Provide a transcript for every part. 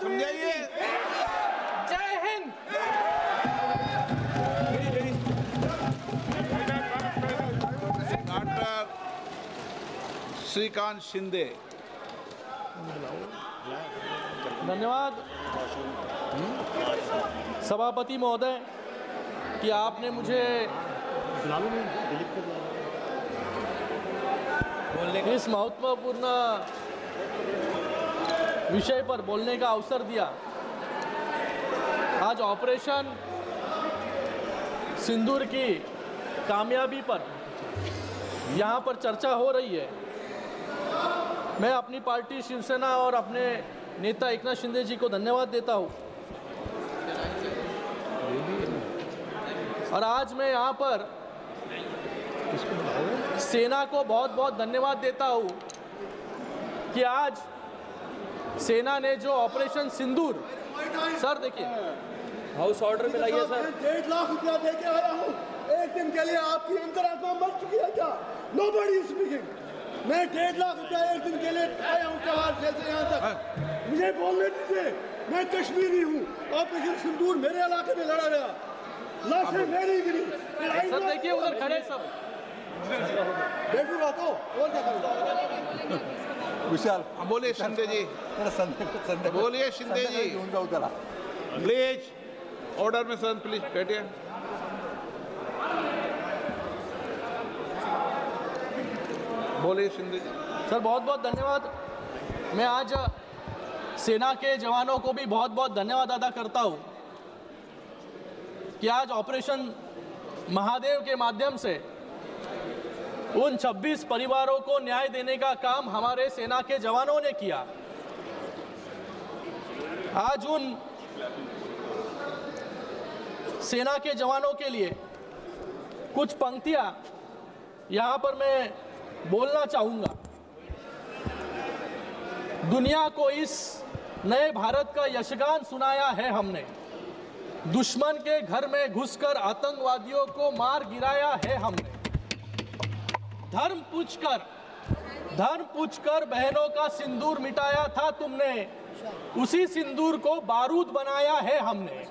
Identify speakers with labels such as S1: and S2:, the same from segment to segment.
S1: समझाइए।
S2: जय हिंद।
S1: डॉक्टर श्रीकांत शिंदे।
S2: धन्यवाद सभापति महोदय कि आपने मुझे इस महत्वपूर्ण विषय पर बोलने का अवसर दिया। आज ऑपरेशन सिंदूर की कामयाबी पर यहाँ पर चर्चा हो रही है। मैं अपनी पार्टी शिवसेना और अपने नेता एकनाथ शिंदे जी को धन्यवाद देता हूँ। और आज मैं यहाँ पर सेना को बहुत बहुत धन्यवाद देता हूँ कि आज सेना ने जो ऑपरेशन सिंदूर, सर देखिए हाउस ऑर्डर में लाइए सर।
S3: 1.5 लाख रुपया दे के आया हूँ, एक दिन के लिए आपकी अंतरात्मा मर चुकी है क्या? Nobody is speaking। मैं 1.5 लाख रुपया एक दिन के लिए आया हूँ त्योहार से यहाँ तक। मुझे बोलने दीजिए, मैं कश्मीरी हूँ। ऑपरेशन सिंदूर मेरे इलाके में लड़ा गया, लाशें मेरी गिरी।
S2: सर देखिए उधर खड़े सब
S3: बैठूंगा तो और क्या करूँगा?
S1: विशाल बोलिए शिंदे जी, बोलिए शिंदे जी। प्लीज ऑर्डर में सर, प्लीज बैठिए। बोलिए शिंदे जी।
S2: सर बहुत बहुत धन्यवाद। मैं आज सेना के जवानों को भी बहुत बहुत धन्यवाद अदा करता हूँ कि आज ऑपरेशन महादेव के माध्यम से उन 26 परिवारों को न्याय देने का काम हमारे सेना के जवानों ने किया। आज उन सेना के जवानों के लिए कुछ पंक्तियां यहां पर मैं बोलना चाहूंगा। दुनिया को इस नए भारत का यशगान सुनाया है हमने। दुश्मन के घर में घुसकर आतंकवादियों को मार गिराया है हमने। धर्म पूछकर बहनों का सिंदूर मिटाया था तुमने, उसी सिंदूर को बारूद बनाया है हमने।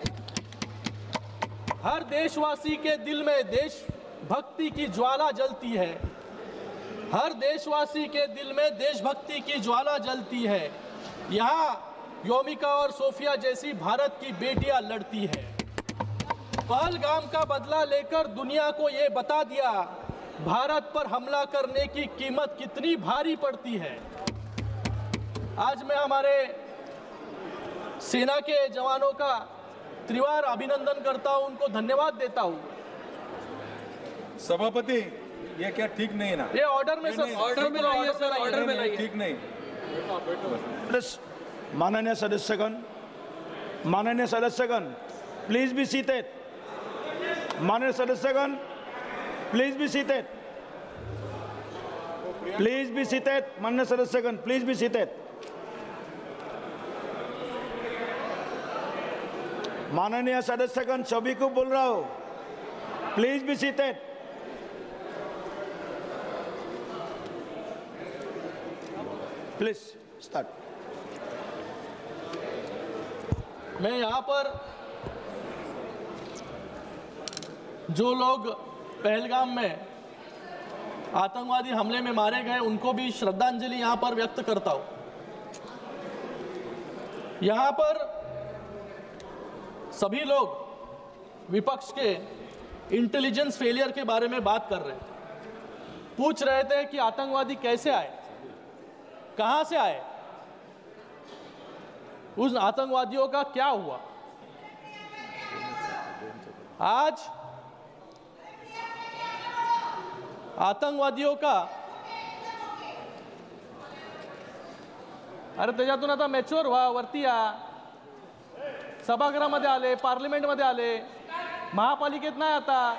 S2: हर देशवासी के दिल में देशभक्ति की ज्वाला जलती है। हर देशवासी के दिल में देशभक्ति की ज्वाला जलती है। यहाँ योमिका और सोफिया जैसी भारत की बेटियां लड़ती है। पहलगाम का बदला लेकर दुनिया को ये बता दिया, भारत पर हमला करने की कीमत कितनी भारी पड़ती है। आज मैं हमारे सेना के जवानों का त्रिवार अभिनंदन करता हूं, उनको धन्यवाद देता हूं।
S4: सभापति, ये क्या ठीक नहीं है ना?
S2: ये ऑर्डर में सर, ऑर्डर में लाइए सर, ऑर्डर में लाइए।
S4: ठीक नहीं।
S3: माननीय सदस्यगण प्लीज बी सीटेड। माननीय सदस्यगण please be seated. Please be seated. माननीय सदस्यगण प्लीज बी सीटेड। माननीय सदस्यगण सभी को बोल रहा हूं, please be seated. Please start.
S2: मैं यहाँ पर जो लोग पहलगाम में आतंकवादी हमले में मारे गए उनको भी श्रद्धांजलि यहाँ पर व्यक्त करता हूँ। यहाँ पर सभी लोग विपक्ष के इंटेलिजेंस फेलियर के बारे में बात कर रहे हैं। पूछ रहे थे कि आतंकवादी कैसे आए, कहां से आए, उस आतंकवादियों का क्या हुआ। आज आतंकवादियों का, अरे त्याच्यातून आता मॅच्युअर व्हा, वरती या, सभागृहामध्ये आले, पार्लिमेंटमध्ये आले, महापालिकेत नाही आता।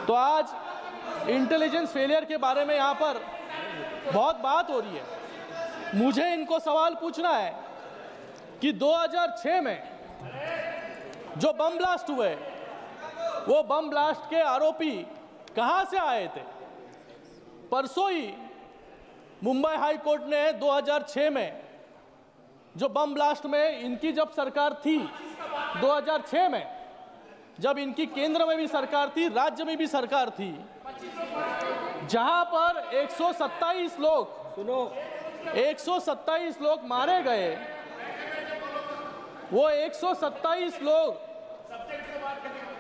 S2: तो आज इंटेलिजेंस फेलियर के बारे में यहाँ पर बहुत बात हो रही है। मुझे इनको सवाल पूछना है कि 2006 में जो बम ब्लास्ट हुए, वो बम ब्लास्ट के आरोपी कहां से आए थे। परसों ही मुंबई हाई कोर्ट ने 2006 में जो बम ब्लास्ट में इनकी जब सरकार थी 2006 में, जब इनकी केंद्र में भी सरकार थी, राज्य में भी सरकार थी, जहां पर 127 लोग मारे गए, वो 127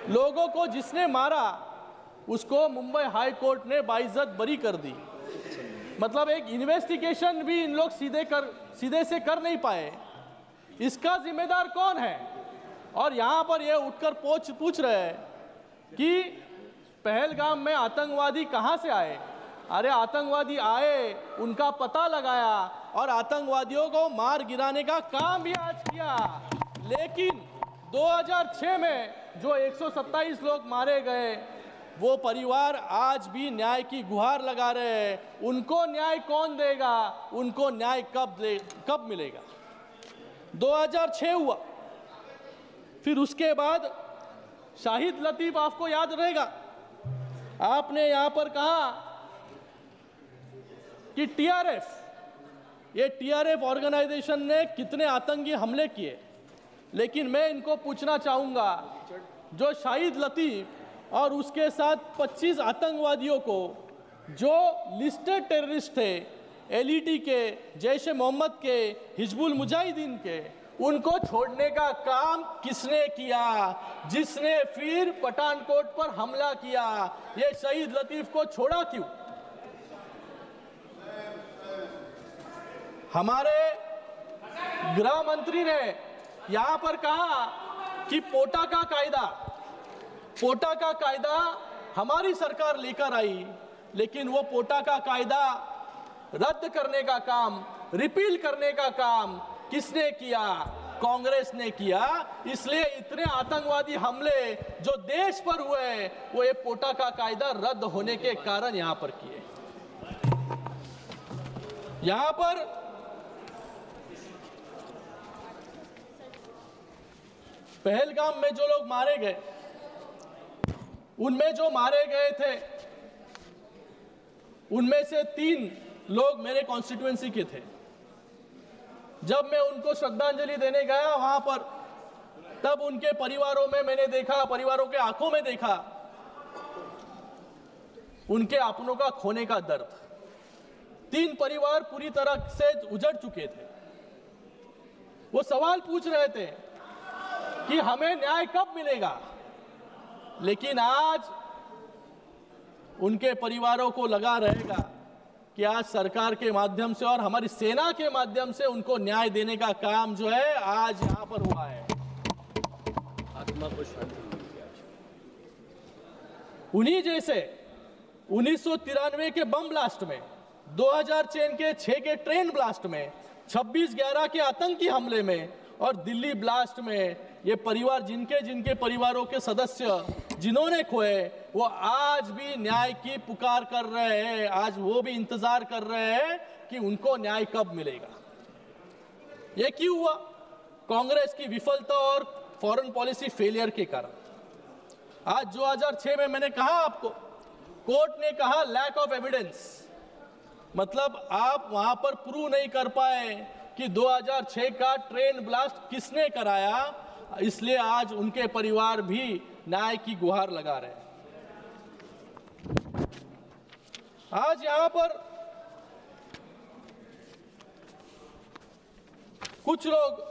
S2: लोगों को जिसने मारा उसको मुंबई हाई कोर्ट ने बाइज्जत बरी कर दी। मतलब एक इन्वेस्टिगेशन भी इन लोग सीधे से कर नहीं पाए। इसका जिम्मेदार कौन है? और यहां पर ये उठकर पूछ रहे हैं कि पहलगाम में आतंकवादी कहां से आए। अरे आतंकवादी आए, उनका पता लगाया और आतंकवादियों को मार गिराने का काम भी आज किया। लेकिन 2006 में जो 127 लोग मारे गए, वो परिवार आज भी न्याय की गुहार लगा रहे हैं। उनको न्याय कौन देगा? उनको न्याय कब मिलेगा? 2006 हुआ, फिर उसके बाद शाहिद लतीफ, आपको याद रहेगा, आपने यहां पर कहा कि टीआरएफ ऑर्गेनाइजेशन ने कितने आतंकी हमले किए। लेकिन मैं इनको पूछना चाहूंगा, जो शाहिद लतीफ और उसके साथ 25 आतंकवादियों को जो लिस्टेड टेररिस्ट थे, एलईटी के, जैश ए मोहम्मद के, हिजबुल मुजाहिदीन के, उनको छोड़ने का काम किसने किया? जिसने फिर पठानकोट पर हमला किया। ये शहीद लतीफ को छोड़ा क्यों? हमारे गृह मंत्री ने यहां पर कहा कि पोटा का कायदा हमारी सरकार लेकर आई, लेकिन वो पोटा का कायदा रद्द करने का काम, रिपील करने का काम किसने किया? कांग्रेस ने किया। इसलिए इतने आतंकवादी हमले जो देश पर हुए, वो ये पोटा का कायदा रद्द होने के कारण यहां पर किए। यहां पर पहलगाम में जो लोग मारे गए, उनमें जो मारे गए थे, उनमें से 3 लोग मेरे कॉन्स्टिट्यूएंसी के थे। जब मैं उनको श्रद्धांजलि देने गया वहां पर, तब उनके परिवारों में मैंने देखा, परिवारों के आंखों में देखा उनके अपनों का खोने का दर्द। 3 परिवार पूरी तरह से उजड़ चुके थे। वो सवाल पूछ रहे थे कि हमें न्याय कब मिलेगा। लेकिन आज उनके परिवारों को लगा रहेगा कि आज सरकार के माध्यम से और हमारी सेना के माध्यम से उनको न्याय देने का काम जो है आज यहां पर हुआ है। आत्मा को शांति मिली आज। उन्हीं जैसे 1993 के बम ब्लास्ट में, 2006 के ट्रेन ब्लास्ट में, 26/11 के आतंकी हमले में और दिल्ली ब्लास्ट में, ये परिवार जिनके परिवारों के सदस्य जिन्होंने खोए, वो आज भी न्याय की पुकार कर रहे हैं। आज वो भी इंतजार कर रहे हैं कि उनको न्याय कब मिलेगा। ये क्यों हुआ? कांग्रेस की विफलता और फॉरेन पॉलिसी फेलियर के कारण। आज 2006 में मैंने कहा आपको, कोर्ट ने कहा लैक ऑफ एविडेंस, मतलब आप वहां पर प्रूव नहीं कर पाए कि 2006 का ट्रेन ब्लास्ट किसने कराया। इसलिए आज उनके परिवार भी न्याय की गुहार लगा रहे हैं। आज यहां पर कुछ लोग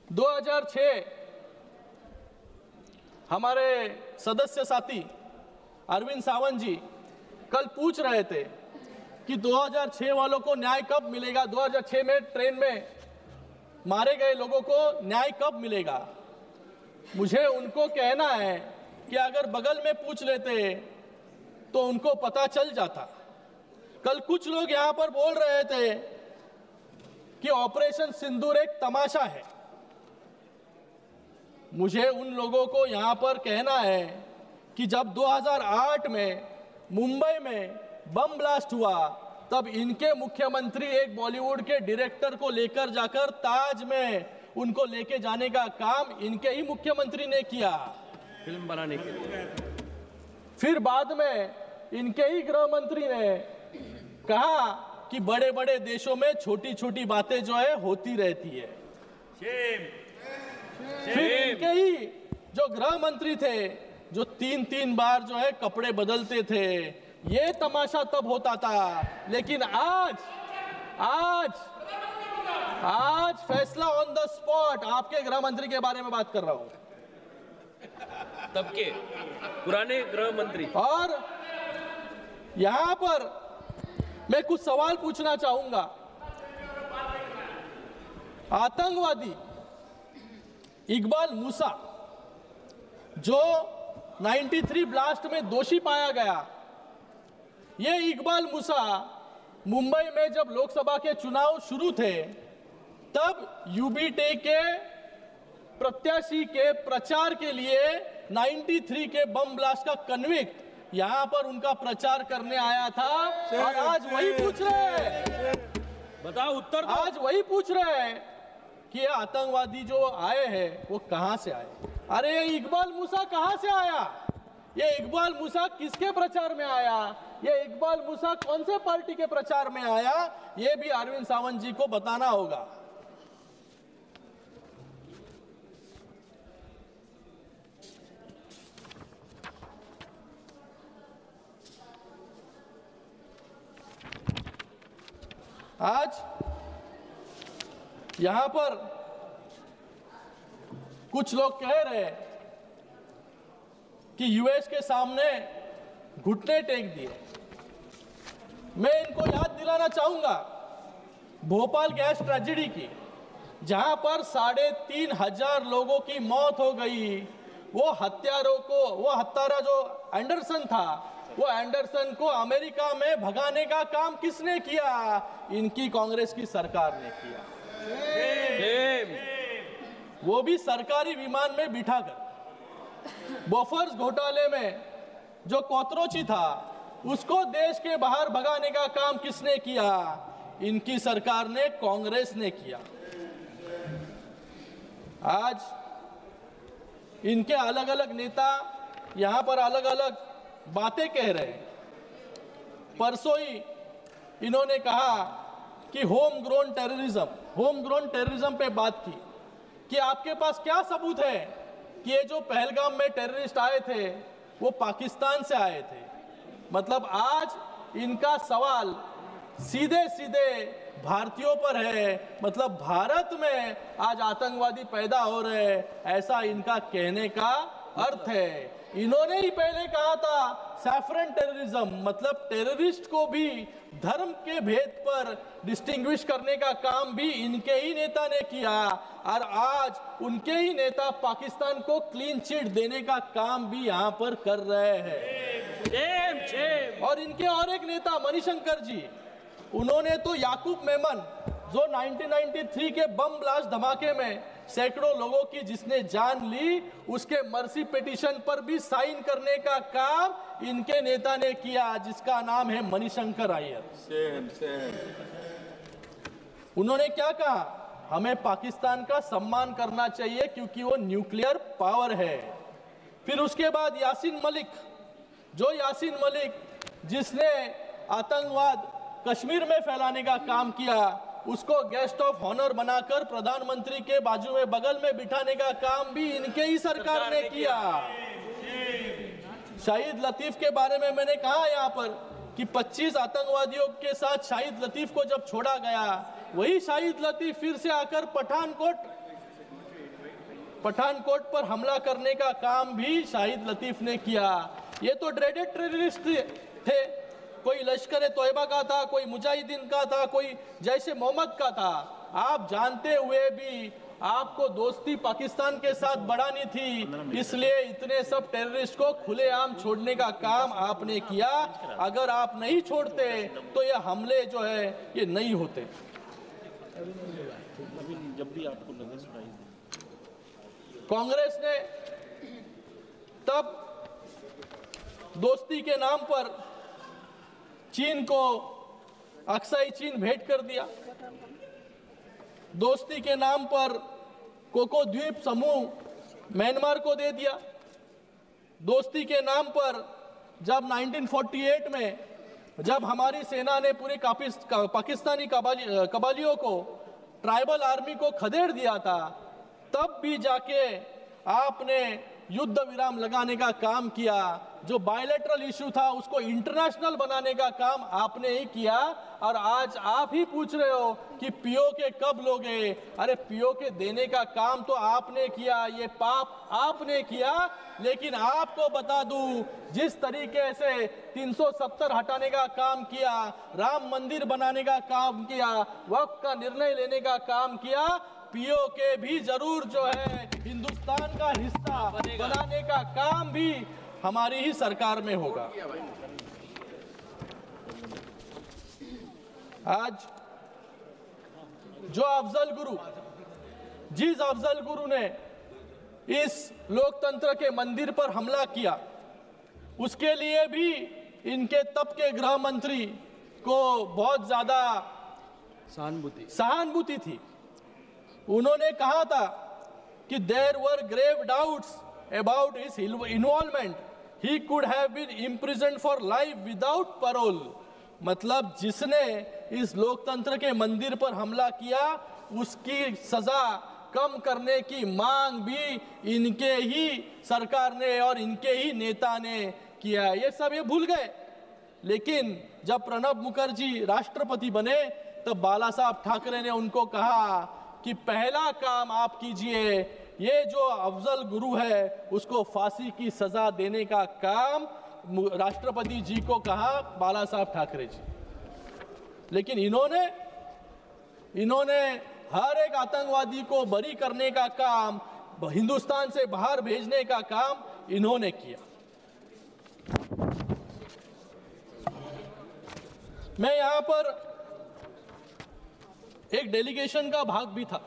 S2: 2006 हमारे सदस्य साथी अरविंद सावंत जी कल पूछ रहे थे कि 2006 वालों को न्याय कब मिलेगा, 2006 में ट्रेन में मारे गए लोगों को न्याय कब मिलेगा। मुझे उनको कहना है कि अगर बगल में पूछ लेते तो उनको पता चल जाता। कल कुछ लोग यहां पर बोल रहे थे कि ऑपरेशन सिंदूर एक तमाशा है। मुझे उन लोगों को यहां पर कहना है कि जब 2008 में मुंबई में बम ब्लास्ट हुआ, तब इनके मुख्यमंत्री एक बॉलीवुड के डायरेक्टर को लेकर जाकर ताज में उनको लेके जाने का काम इनके ही मुख्यमंत्री ने किया फिल्म बनाने के लिए। फिर बाद में इनके ही गृह मंत्री ने कहा कि बड़े बड़े देशों में छोटी छोटी बातें जो है होती रहती है। फिर इनके ही जो गृह मंत्री थे, जो 3-3 बार जो है कपड़े बदलते थे, ये तमाशा तब होता था। लेकिन आज फैसला ऑन द स्पॉट। आपके गृह मंत्री के बारे में बात कर रहा हूं,
S5: तब के पुराने गृह मंत्री।
S2: और यहां पर मैं कुछ सवाल पूछना चाहूंगा। आतंकवादी इकबाल मूसा जो 93 ब्लास्ट में दोषी पाया गया, ये इकबाल मूसा मुंबई में जब लोकसभा के चुनाव शुरू थे तब यूबीटे के प्रत्याशी के प्रचार के लिए 93 के बम ब्लास्ट का कन्विक्ट यहां पर उनका प्रचार करने आया था। और आज वही पूछ रहे हैं,
S5: बताओ उत्तर दो।
S2: आज वही पूछ रहे हैं कि ये आतंकवादी जो आए हैं वो कहां से आए। अरे ये इकबाल मूसा कहां से आया? ये इकबाल मूसा किसके प्रचार में आया? ये इकबाल मूसा कौन से पार्टी के प्रचार में आया? ये भी अरविंद सावंत जी को बताना होगा। आज यहां पर कुछ लोग कह रहे हैं कि यूएस के सामने घुटने टेक दिए। मैं इनको याद दिलाना चाहूंगा भोपाल गैस ट्रेजेडी की, जहां पर 3,500 लोगों की मौत हो गई। वो हत्यारा जो एंडरसन था, वो एंडरसन को अमेरिका में भगाने का काम किसने किया? इनकी कांग्रेस की सरकार ने किया। वो भी सरकारी विमान में बिठाकर। बोफर्स घोटाले में जो कोतरोची था उसको देश के बाहर भगाने का काम किसने किया? इनकी सरकार ने, कांग्रेस ने किया। आज इनके अलग अलग नेता यहां पर अलग अलग बातें कह रहे हैं। परसों ही इन्होंने कहा कि होम ग्रोन टेररिज्म पे बात की कि आपके पास क्या सबूत है कि ये जो पहलगाम में टेररिस्ट आए थे वो पाकिस्तान से आए थे। मतलब आज इनका सवाल सीधे सीधे भारतीयों पर है। मतलब भारत में आज आतंकवादी पैदा हो रहे हैं, ऐसा इनका कहने का अर्थ है। इन्होंने ही पहले कहा था सैफरन टेररिज्म, मतलब टेररिस्ट को भी धर्म के भेद पर डिस्टिंग्विश करने का काम भी इनके ही नेता ने किया। और आज उनके ही नेता पाकिस्तान को क्लीन चिट देने का काम भी यहां पर कर रहे हैं। और इनके और एक नेता मणिशंकर जी, उन्होंने तो याकूब मेमन जो 1993 के बम ब्लास्ट धमाके में सैकड़ों लोगों की जिसने जान ली, उसके मर्सी पिटीशन पर भी साइन करने का काम इनके नेता ने किया, जिसका नाम है मणिशंकर अय्यर। उन्होंने क्या कहा? हमें पाकिस्तान का सम्मान करना चाहिए क्योंकि वो न्यूक्लियर पावर है। फिर उसके बाद यासीन मलिक जिसने आतंकवाद कश्मीर में फैलाने का काम किया, उसको गेस्ट ऑफ ऑनर बनाकर प्रधानमंत्री के बाजू में बगल में बिठाने का काम भी इनके ही सरकार ने किया। शाहिद लतीफ के बारे में मैंने कहा यहाँ पर कि 25 आतंकवादियों के साथ शाहिद लतीफ को जब छोड़ा गया, वही शाहिद लतीफ फिर से आकर पठानकोट पर हमला करने का काम भी शाहिद लतीफ ने किया। ये तो ड्रेडेड टेररिस्ट थे, कोई लश्कर तोयबा का था, कोई मुजाहिदीन का था, कोई जैश ए मोहम्मद का था। आप जानते हुए भी आपको दोस्ती पाकिस्तान के साथ बढ़ानी थी, इसलिए इतने सब टेररिस्ट को खुलेआम छोड़ने का काम आपने किया। अगर आप नहीं छोड़ते तो ये हमले जो है ये नहीं होते। कांग्रेस ने तब दोस्ती के नाम पर चीन को अक्साई चीन भेंट कर दिया, दोस्ती के नाम पर कोको द्वीप समूह म्यांमार को दे दिया, दोस्ती के नाम पर जब 1948 में जब हमारी सेना ने पूरी पाकिस्तानी कबालियों को, ट्राइबल आर्मी को खदेड़ दिया था, तब भी जाके आपने युद्ध विराम लगाने का काम किया। जो बायलैटरल इशू था उसको इंटरनेशनल बनाने का काम आपने ही किया। और आज आप ही पूछ रहे हो कि पीओके कब लोगे? अरे पीओके देने का काम तो आपने किया, ये पाप आपने किया। लेकिन आपको बता दूं, जिस तरीके से 370 हटाने का काम किया, राम मंदिर बनाने का काम किया, वक्फ का निर्णय लेने का काम किया, पीओके भी जरूर जो है हिंदुस्तान का हिस्सा बनाने का काम भी हमारी ही सरकार में होगा। आज जो अफजल गुरु, जिस अफजल गुरु ने इस लोकतंत्र के मंदिर पर हमला किया, उसके लिए भी इनके तब के गृह मंत्री को बहुत ज्यादा सहानुभूति थी। उन्होंने कहा था कि there were grave doubts about his involvement, he could have been imprisoned for life without parole. मतलब जिसने इस लोकतंत्र के मंदिर पर हमला किया, उसकी सजा कम करने की मांग भी इनके ही सरकार ने और इनके ही नेता ने किया। ये सब ये भूल गए। लेकिन जब प्रणब मुखर्जी राष्ट्रपति बने, तब बाला साहब ठाकरे ने उनको कहा कि पहला काम आप कीजिए, ये जो अफजल गुरु है उसको फांसी की सजा देने का काम राष्ट्रपति जी को कहा बाला साहब ठाकरे जी। लेकिन इन्होंने हर एक आतंकवादी को बरी करने का काम, हिंदुस्तान से बाहर भेजने का काम इन्होंने किया। मैं यहां पर एक डेलीगेशन का भाग भी था,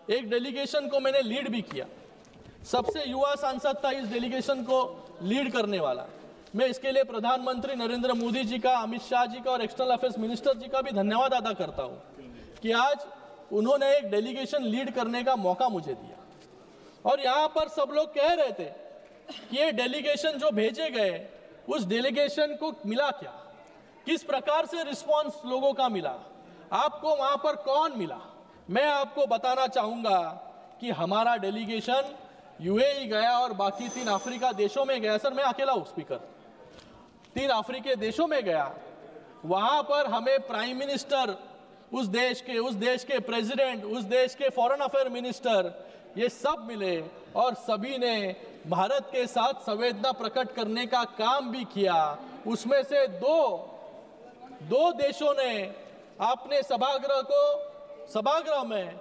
S2: एक डेलीगेशन को मैंने लीड भी किया। सबसे युवा सांसद था इस डेलीगेशन को लीड करने वाला। मैं इसके लिए प्रधानमंत्री नरेंद्र मोदी जी का, अमित शाह जी का और एक्सटर्नल अफेयर्स मिनिस्टर जी का भी धन्यवाद अदा करता हूं कि आज उन्होंने एक डेलीगेशन लीड करने का मौका मुझे दिया। और यहां पर सब लोग कह रहे थे कि ये डेलीगेशन जो भेजे गए, उस डेलीगेशन को मिला क्या, किस प्रकार से रिस्पॉन्स लोगों का मिला, आपको वहां पर कौन मिला। मैं आपको बताना चाहूंगा कि हमारा डेलीगेशन यूएई गया और बाकी 3 अफ्रीका देशों में गया। सर मैं अकेला हूं स्पीकर। 3 अफ्रीकी देशों में गया। वहां पर हमें प्राइम मिनिस्टर, उस देश के प्रेसिडेंट, उस देश के फॉरेन अफेयर मिनिस्टर, ये सब मिले और सभी ने भारत के साथ संवेदना प्रकट करने का काम भी किया। उसमें से दो देशों ने अपने सभागृह में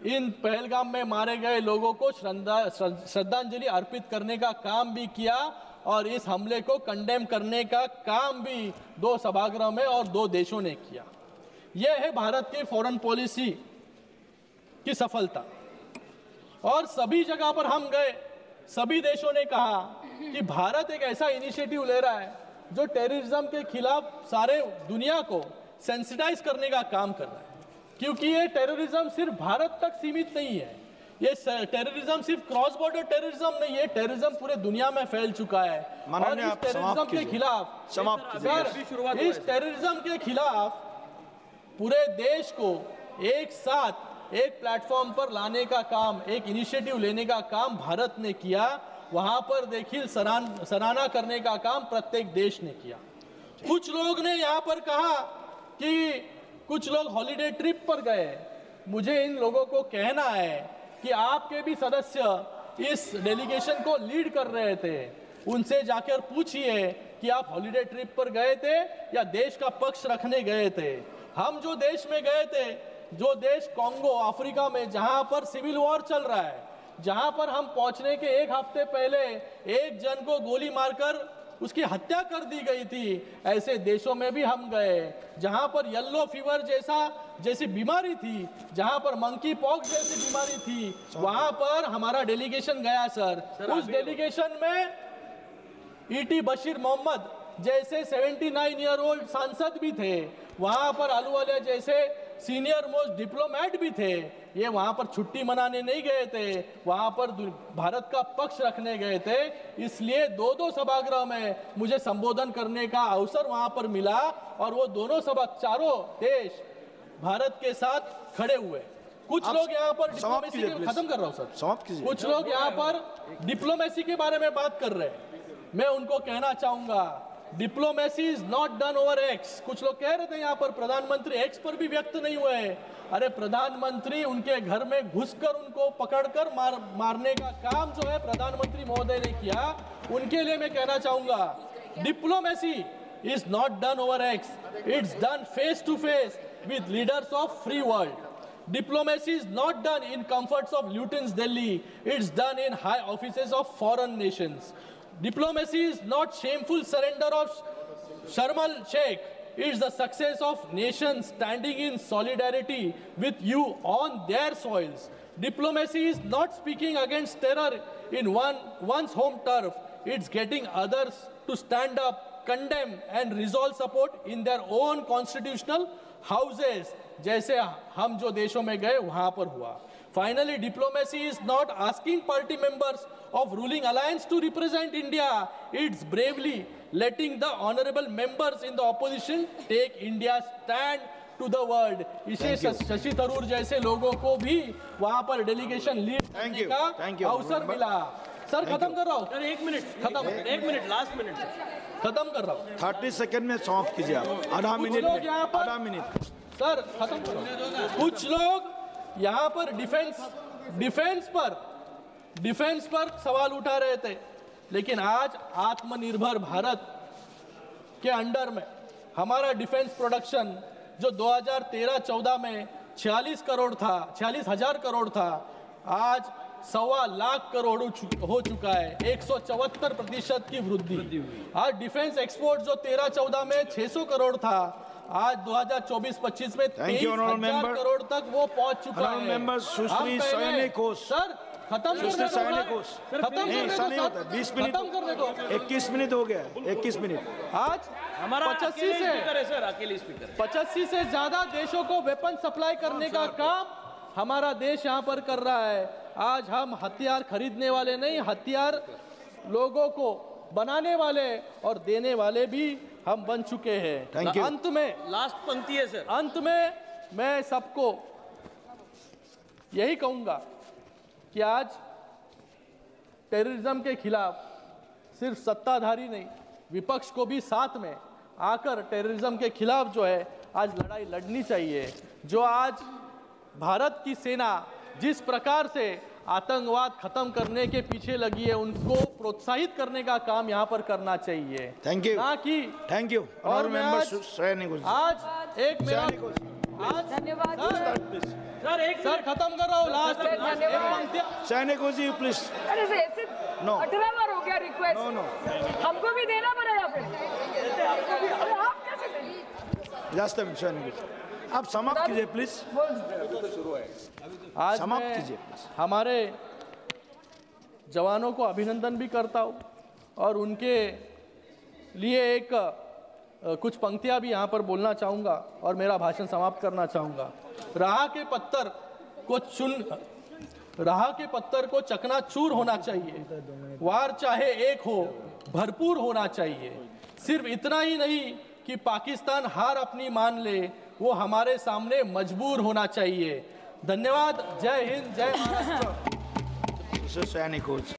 S2: इन पहलगाम में मारे गए लोगों को श्रद्धांजलि अर्पित करने का काम भी किया और इस हमले को कंडेम करने का काम भी 2 सभागृह में और 2 देशों ने किया। यह है भारत की फॉरेन पॉलिसी की सफलता। और सभी जगह पर हम गए, सभी देशों ने कहा कि भारत एक ऐसा इनिशिएटिव ले रहा है जो टेररिज्म के खिलाफ सारे दुनिया को सेंसिटाइज करने का काम कर रहा है। क्योंकि ये टेररिज्म सिर्फ भारत तक सीमित नहीं है, ये टेररिज्म सिर्फ क्रॉस बॉर्डर टेररिज्म नहीं है, टेररिज्म पूरे दुनिया में फैल चुका है। और इस टेररिज्म के खिलाफ, इस टेररिज्म के खिलाफ पूरे देश को एक साथ एक प्लेटफॉर्म पर लाने का काम, एक इनिशिएटिव लेने का काम भारत ने किया। वहां पर देखिए सराहना करने का काम प्रत्येक देश ने किया। कुछ लोग ने यहाँ पर कहा कि कुछ लोग हॉलिडे ट्रिप पर गए। मुझे इन लोगों को कहना है कि आपके भी सदस्य इस डेलीगेशन को लीड कर रहे थे, उनसे जाकर पूछिए कि आप हॉलिडे ट्रिप पर गए थे या देश का पक्ष रखने गए थे। हम जो देश में गए थे, जो देश कॉन्गो अफ्रीका में, जहां पर सिविल वॉर चल रहा है, जहां पर हम पहुंचने के 1 हफ्ते पहले एक जन को गोली मारकर उसकी हत्या कर दी गई थी, ऐसे देशों में भी हम गए जहां पर येलो फीवर जैसी बीमारी थी, जहां पर मंकी पॉक्स जैसी बीमारी थी, वहां पर हमारा डेलीगेशन गया। सर उस डेलीगेशन में ईटी बशीर मोहम्मद जैसे 79 ईयर ओल्ड सांसद भी थे, वहां पर अहलुवालिया जैसे सीनियर मोस्ट डिप्लोमेट भी थे, ये वहां पर छुट्टी मनाने नहीं गए थे, वहां पर भारत का पक्ष रखने गए थे। इसलिए दो सभागृह में मुझे संबोधन करने का अवसर वहां पर मिला और वो दोनों सभा, चारों देश भारत के साथ खड़े हुए। कुछ लोग यहाँ पर डिप्लोमेसी के, खत्म कर रहा हूँ सर, समाप्त कीजिए। कुछ लोग यहाँ पर डिप्लोमेसी के बारे में बात कर रहे हैं। मैं उनको कहना चाहूंगा, diplomacy is not done over x. कुछ लोग कह रहे थे यहाँ पर प्रधानमंत्री एक्स पर भी व्यक्त नहीं हुए हैं। अरे प्रधानमंत्री उनके घर में घुसकर उनको पकड़कर मारने का काम जो है प्रधानमंत्री महोदय ने किया। उनके लिए मैं कहना चाहूंगा, diplomacy is not done over X, it's done face to face with leaders of free world. Diplomacy is not done in comforts of Luton's Delhi. It's done in high offices of foreign nations. Diplomacy is not shameful surrender of Sharm el-Sheikh. It's the success of nations standing in solidarity with you on their soils. Diplomacy is not speaking against terror in one's home turf. It's getting others to stand up, condemn and resolve support in their own constitutional houses, जैसे हम जो देशों में गए वहां पर हुआ। Finally, diplomacy is not asking party members of ruling alliance to represent India. It's bravely letting the honorable members in the opposition take India's stand to the world. इसे शशि थरूर जैसे लोगों को भी वहां पर डेलीगेशन लीड करने का अवसर मिला। सर खत्म कर रहा हूँ
S5: सर, एक मिनट लास्ट मिनट
S2: खत्म कर रहा हूँ।
S6: 30 सेकंड में समाप्त कीजिए आप। आधा मिनट
S2: सर खत्म कर रहा हूँ। कुछ लोग यहाँ पर डिफेंस पर सवाल उठा रहे थे, लेकिन आज आत्मनिर्भर भारत के अंडर में हमारा डिफेंस प्रोडक्शन जो 2013-14 में 46,000 करोड़ था, आज 1.25 लाख करोड़ हो चुका है। 174% की वृद्धि। आज डिफेंस एक्सपोर्ट जो 13-14 में 600 करोड़ था, आज 2024-25 में 23,000 करोड़ तक वो पहुंच चुका है। सर खत्म करने दो,
S6: 21 मिनट हो गया। 21 मिनट।
S2: आज हमारा 85 से ज्यादा देशों को वेपन सप्लाई करने का काम हमारा देश यहाँ पर कर रहा है। आज हम हथियार खरीदने वाले नहीं, हथियार लोगों को बनाने वाले और देने वाले भी हम बन चुके हैं। अंत में
S5: लास्ट पंक्ति है सर,
S2: अंत में मैं सबको यही कहूंगा कि आज टेररिज्म के खिलाफ सिर्फ सत्ताधारी नहीं, विपक्ष को भी साथ में आकर टेररिज्म के खिलाफ जो है आज लड़ाई लड़नी चाहिए। जो आज भारत की सेना जिस प्रकार से आतंकवाद खत्म करने के पीछे लगी है, उनको प्रोत्साहित करने का काम यहाँ पर करना चाहिए।
S6: Thank you.
S2: ना कि
S6: थैंक यू।
S2: और मैं आज एक मेरा
S7: धन्यवाद
S2: सर खत्म कर रहा हूँ। Last
S6: please.
S7: अरे ऐसे 18 बार हो गया रिक्वेस्ट। हमको भी देना पड़ेगा फिर। अरे आप कैसे देंगे?
S6: आप समाप्त कीजिए प्लीज।
S2: आज
S6: समाप्त
S2: मैं
S6: कीजिए
S2: हमारे जवानों को अभिनंदन भी करता हूँ और उनके लिए एक कुछ पंक्तियां भी यहाँ पर बोलना चाहूँगा और मेरा भाषण समाप्त करना चाहूँगा। राह के पत्थर को चकनाचूर होना चाहिए, वार चाहे एक हो भरपूर होना चाहिए। सिर्फ इतना ही नहीं कि पाकिस्तान हार अपनी मान ले, वो हमारे सामने मजबूर होना चाहिए। धन्यवाद। जय हिंद, जय महाराष्ट्र।
S6: सैनिक